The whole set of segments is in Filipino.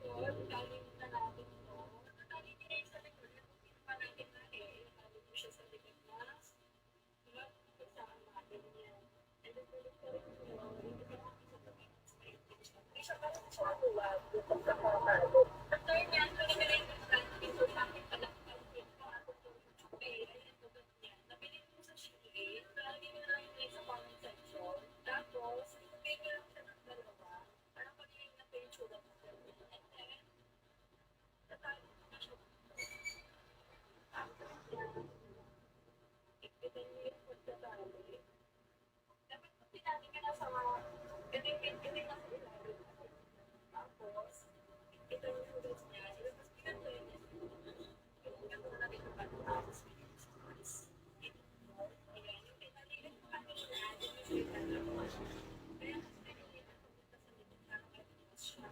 Galing na natin 'to. Natali niya yung sa likod, hindi pa natin natali mo siya sa likod na saan natin yan. And then tuloy pa rin yun, hindi pa natin sa tabi. Hindi siya parang siya maluwag, yung pagkakatalo. After niyan, tuloy na rin yung dito sa akin palang yung chupe. Ayan, tulad niyan. Nabili ko sa Shein. Lagi mo na lang yung link sa comment section. Tapos, ibigay ko lang siya ng dalawa. Para pag-iing na pa yung tsura mo. And then, tatalo ko na siya. After niyan, ipitin mo yung pagtatali. Dapat kung tinali ka na sa mga, itin na sa ilalim. Tapos, ipitin mo yung ulit niya. Tapos, pinatuloy niya. Ipitin mo na rin yung pagtatapos. Ayan, yung pinalilit mo kami siya, yung pinalilit mo siya. Kaya mas pinalilit mo sa likod para malinis siya.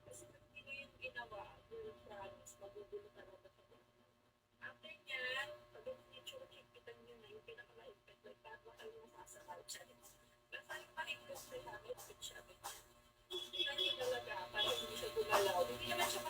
Kasi pag hindi yung ginawa, yung promise, magugulo talaga sa likod. After nyan, pag yung chuchikitan nyo na yung pinakamahigpit, like bago kayo masasakal siya. Basta yung mahigpit siya, mahigpit siya. Hindi na nyo talaga para hindi siya gumalaw. Hindi naman siya